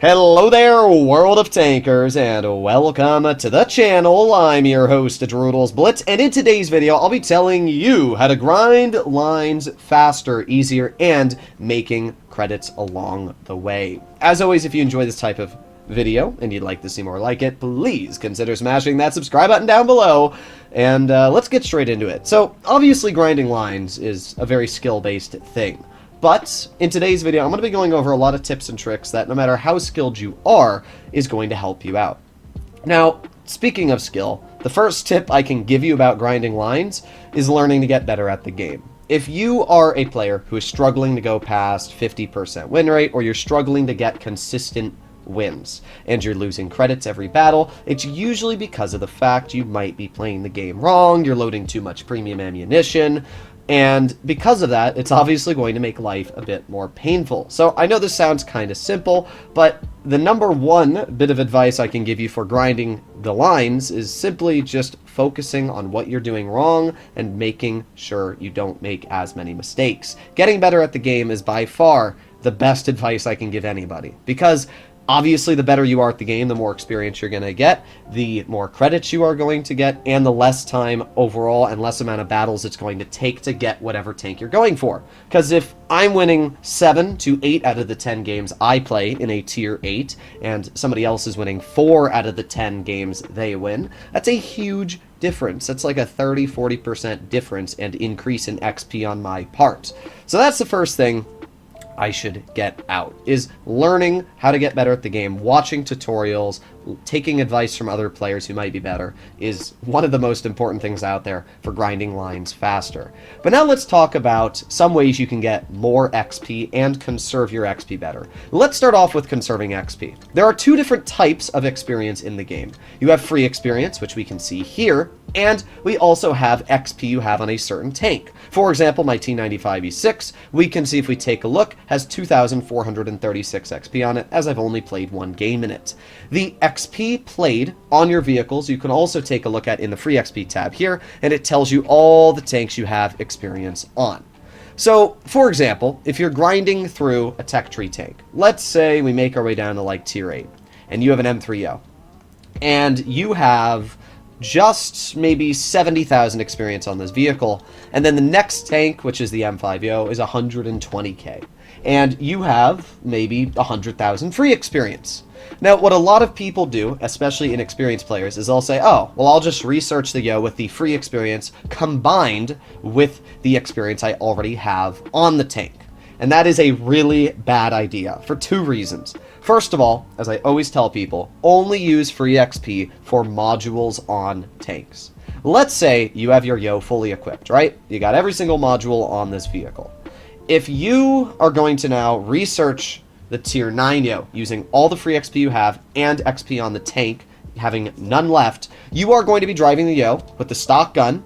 Hello there, World of Tankers, and welcome to the channel. I'm your host, World of Blitz, and in today's video, I'll be telling you how to grind lines faster, easier, and making credits along the way. As always, if you enjoy this type of video and you'd like to see more like it, please consider smashing that subscribe button down below, and let's get straight into it. So, obviously, grinding lines is a very skill-based thing. But in today's video, I'm going to be going over a lot of tips and tricks that, no matter how skilled you are, is going to help you out. Now, speaking of skill, the first tip I can give you about grinding lines is learning to get better at the game. If you are a player who is struggling to go past 50% win rate, or you're struggling to get consistent wins, and you're losing credits every battle, it's usually because of the fact you might be playing the game wrong, you're loading too much premium ammunition, and because of that, it's obviously going to make life a bit more painful. So I know this sounds kind of simple, but the number one bit of advice I can give you for grinding the lines is simply just focusing on what you're doing wrong and making sure you don't make as many mistakes. Getting better at the game is by far the best advice I can give anybody, because obviously, the better you are at the game, the more experience you're going to get, the more credits you are going to get, and the less time overall and less amount of battles it's going to take to get whatever tank you're going for. Because if I'm winning 7 to 8 out of the 10 games I play in a tier 8, and somebody else is winning 4 out of the 10 games they win, that's a huge difference. That's like a 30-40% difference and increase in XP on my part. So that's the first thing I should get out, is learning how to get better at the game. Watching tutorials, taking advice from other players who might be better is one of the most important things out there for grinding lines faster. But now let's talk about some ways you can get more XP and conserve your XP better. Let's start off with conserving XP. There are two different types of experience in the game. You have free experience, which we can see here, and we also have XP you have on a certain tank. For example, my T95E6, we can see if we take a look, has 2,436 XP on it, as I've only played one game in it. The XP played on your vehicles you can also take a look at in the free XP tab here, and it tells you all the tanks you have experience on. So, for example, if you're grinding through a tech tree tank, let's say we make our way down to like tier 8, and you have an M3O, and you have just maybe 70,000 experience on this vehicle, and then the next tank, which is the M5O, is 120k, and you have maybe 100,000 free experience. Now, what a lot of people do, especially inexperienced players, is they'll say, oh, well, I'll just research the Yo with the free experience combined with the experience I already have on the tank. And that is a really bad idea for two reasons. First of all, as I always tell people, only use free XP for modules on tanks. Let's say you have your Yo fully equipped, right? You got every single module on this vehicle. If you are going to now research the tier 9 Yo using all the free XP you have and XP on the tank, having none left, you are going to be driving the Yo with the stock gun,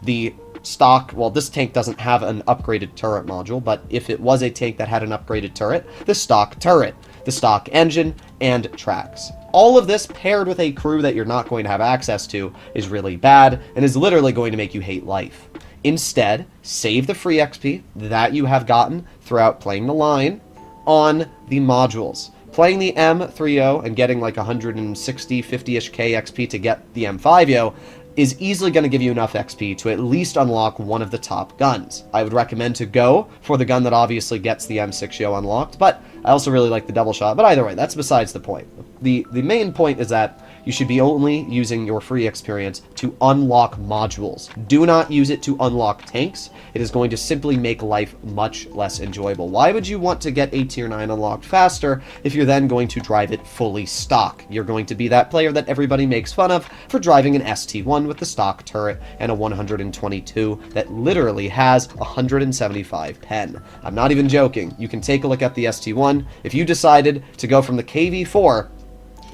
the stock, well, this tank doesn't have an upgraded turret module, but if it was a tank that had an upgraded turret, the stock turret, the stock engine, and tracks. All of this paired with a crew that you're not going to have access to is really bad and is literally going to make you hate life. Instead, save the free XP that you have gotten throughout playing the line on the modules. Playing the M3O and getting like 160, 50-ish K XP to get the M5O is easily going to give you enough XP to at least unlock one of the top guns. I would recommend to go for the gun that obviously gets the M6O unlocked, but I also really like the double shot. But either way, that's besides the point. The main point is that you should be only using your free experience to unlock modules. Do not use it to unlock tanks. It is going to simply make life much less enjoyable. Why would you want to get a tier 9 unlocked faster if you're then going to drive it fully stock? You're going to be that player that everybody makes fun of for driving an ST1 with the stock turret and a 122 that literally has 175 pen. I'm not even joking. You can take a look at the ST1. If you decided to go from the KV4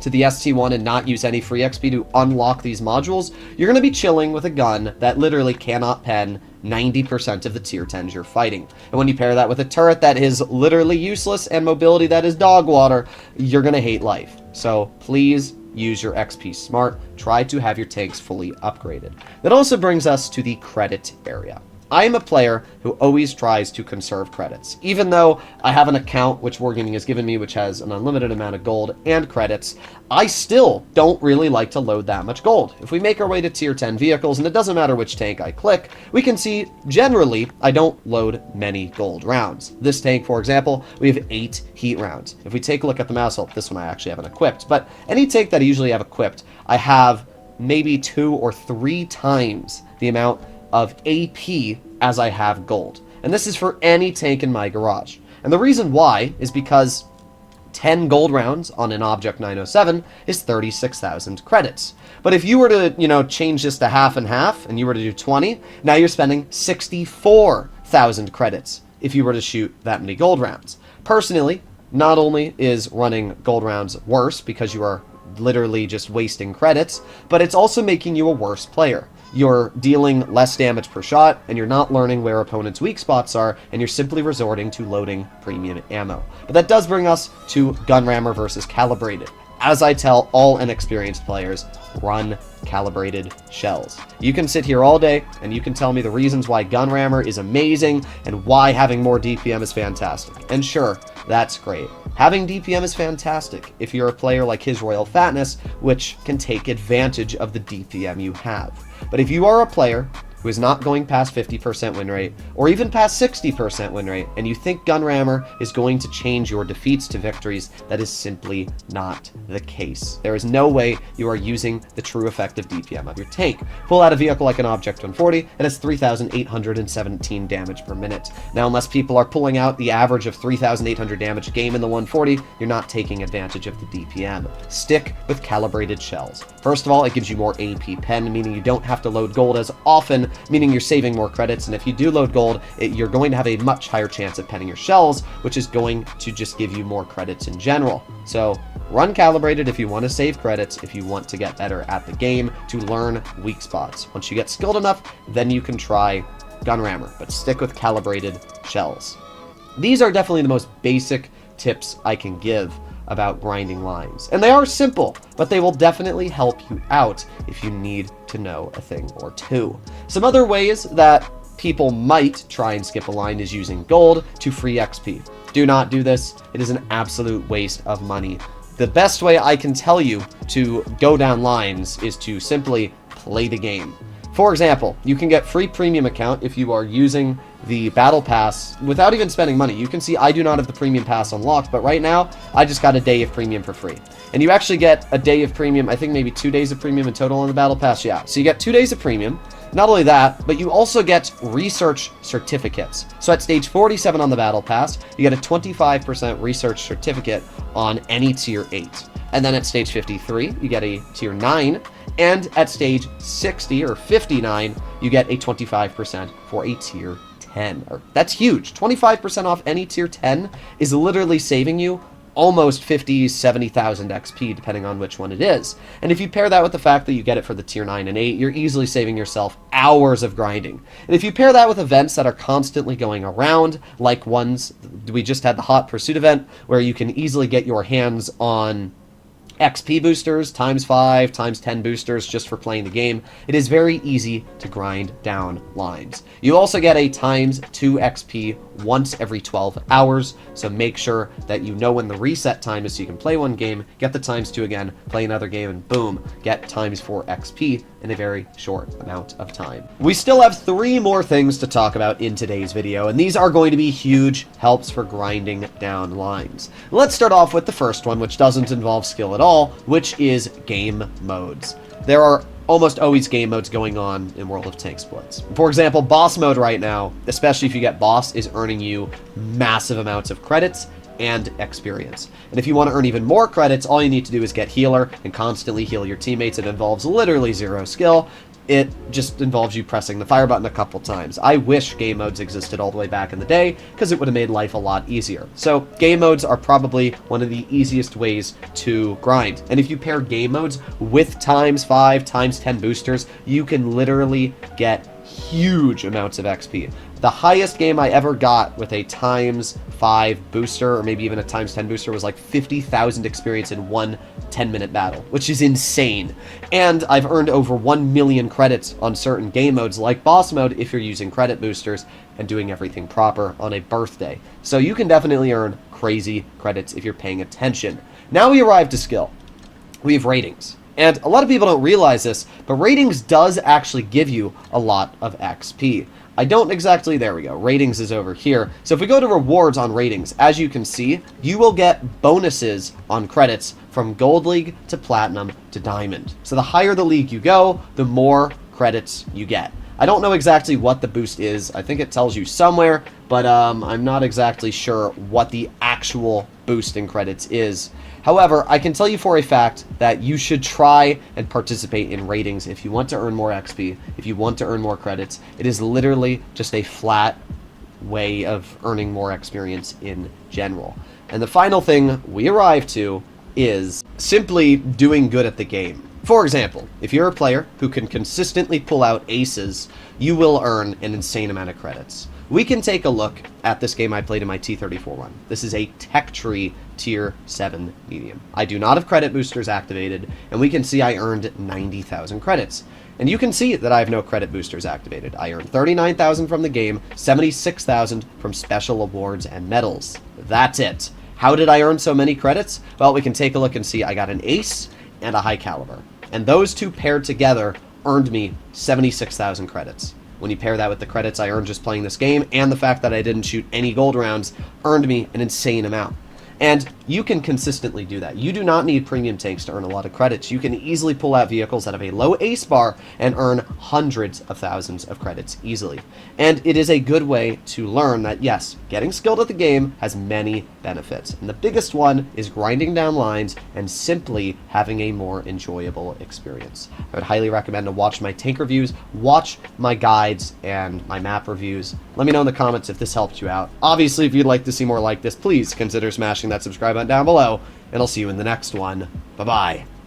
to the ST1 and not use any free XP to unlock these modules, you're going to be chilling with a gun that literally cannot pen 90% of the tier 10s you're fighting. And when you pair that with a turret that is literally useless and mobility that is dog water, you're going to hate life. So please use your XP smart. Try to have your tanks fully upgraded. That also brings us to the credit area. I am a player who always tries to conserve credits. Even though I have an account which Wargaming has given me which has an unlimited amount of gold and credits, I still don't really like to load that much gold. If we make our way to tier 10 vehicles, and it doesn't matter which tank I click, we can see generally I don't load many gold rounds. This tank, for example, we have 8 heat rounds. If we take a look at the mouse, well, this one I actually haven't equipped, but any tank that I usually have equipped, I have maybe 2 or 3 times the amount of AP as I have gold. And this is for any tank in my garage. And the reason why is because 10 gold rounds on an Object 907 is 36,000 credits. But if you were to, change this to half and half, and you were to do 20, now you're spending 64,000 credits if you were to shoot that many gold rounds. Personally, not only is running gold rounds worse because you are literally just wasting credits, but it's also making you a worse player. You're dealing less damage per shot, and you're not learning where opponents' weak spots are, and you're simply resorting to loading premium ammo. But that does bring us to Gunrammer versus Calibrated. As I tell all inexperienced players, run calibrated shells. You can sit here all day, and you can tell me the reasons why Gunrammer is amazing, and why having more DPM is fantastic. And sure, that's great. Having DPM is fantastic if you're a player like His Royal Fatness, which can take advantage of the DPM you have. But if you are a player who is not going past 50% win rate, or even past 60% win rate, and you think Gunrammer is going to change your defeats to victories, that is simply not the case. There is no way you are using the true effective DPM of your tank. Pull out a vehicle like an Object 140, it has 3,817 damage per minute. Now, unless people are pulling out the average of 3,800 damage a game in the 140, you're not taking advantage of the DPM. Stick with calibrated shells. First of all, it gives you more AP pen, meaning you don't have to load gold as often, meaning you're saving more credits, and if you do load gold, you're going to have a much higher chance at penning your shells, which is going to just give you more credits in general. So run calibrated if you want to save credits, if you want to get better at the game, to learn weak spots. Once you get skilled enough, then you can try Gunrammer, but stick with calibrated shells. These are definitely the most basic tips I can give about grinding lines. And they are simple, but they will definitely help you out if you need to know a thing or two. Some other ways that people might try and skip a line is using gold to free XP. Do not do this. It is an absolute waste of money. The best way I can tell you to go down lines is to simply play the game. For example, you can get free premium account if you are using the battle pass without even spending money. You can see I do not have the premium pass unlocked, but right now I just got a day of premium for free. And you actually get a day of premium, I think maybe 2 days of premium in total on the battle pass. Yeah, so you get 2 days of premium. Not only that, but you also get research certificates. So at stage 47 on the battle pass, you get a 25% research certificate on any tier 8. And then at stage 53, you get a tier 9. And at stage 60 or 59, you get a 25% for a tier 10. That's huge. 25% off any tier 10 is literally saving you almost 50, 70,000 XP, depending on which one it is. And if you pair that with the fact that you get it for the tier 9 and 8, you're easily saving yourself hours of grinding. And if you pair that with events that are constantly going around, like ones, we just had the Hot Pursuit event, where you can easily get your hands on XP boosters, times 5, times 10 boosters just for playing the game. It is very easy to grind down lines. You also get a times 2 XP once every 12 hours, so make sure that you know when the reset time is so you can play one game, get the times 2 again, play another game, and boom, get times 4 XP in a very short amount of time. We still have 3 more things to talk about in today's video, and these are going to be huge helps for grinding down lines. Let's start off with the first one, which doesn't involve skill at all, which is game modes. There are almost always game modes going on in World of Tanks Blitz. For example, boss mode right now, especially if you get boss, is earning you massive amounts of credits and experience. And if you want to earn even more credits, all you need to do is get healer and constantly heal your teammates. It involves literally 0 skill. It just involves you pressing the fire button a couple times. I wish game modes existed all the way back in the day, because it would have made life a lot easier. So game modes are probably one of the easiest ways to grind. And if you pair game modes with times 5, times 10 boosters, you can literally get huge amounts of XP. The highest game I ever got with a times 5 booster, or maybe even a times 10 booster, was like 50,000 experience in one 10-minute battle, which is insane. And I've earned over 1 million credits on certain game modes like boss mode if you're using credit boosters and doing everything proper on a birthday. So you can definitely earn crazy credits if you're paying attention. Now we arrive to skill. We have ratings. And a lot of people don't realize this, but ratings does actually give you a lot of XP. I don't exactly, there we go, ratings is over here. So if we go to rewards on ratings, as you can see, you will get bonuses on credits from Gold League to Platinum to Diamond. So the higher the league you go, the more credits you get. I don't know exactly what the boost is. I think it tells you somewhere, but I'm not exactly sure what the actual boost in credits is. However, I can tell you for a fact that you should try and participate in ratings if you want to earn more XP, if you want to earn more credits. It is literally just a flat way of earning more experience in general. And the final thing we arrive to is simply doing good at the game. For example, if you're a player who can consistently pull out aces, you will earn an insane amount of credits. We can take a look at this game I played in my T34 run. This is a Tech Tree Tier 7 medium. I do not have credit boosters activated, and we can see I earned 90,000 credits. And you can see that I have no credit boosters activated. I earned 39,000 from the game, 76,000 from special awards and medals. That's it. How did I earn so many credits? Well, we can take a look and see I got an ace and a high caliber. And those two paired together earned me 76,000 credits. When you pair that with the credits I earned just playing this game, and the fact that I didn't shoot any gold rounds, earned me an insane amount. And you can consistently do that. You do not need premium tanks to earn a lot of credits. You can easily pull out vehicles that have a low ace bar and earn hundreds of thousands of credits easily. And it is a good way to learn that, yes, getting skilled at the game has many benefits. And the biggest one is grinding down lines and simply having a more enjoyable experience. I would highly recommend to watch my tank reviews, watch my guides and my map reviews. Let me know in the comments if this helped you out. Obviously, if you'd like to see more like this, please consider smashing that subscribe button down below, and I'll see you in the next one. Bye-bye.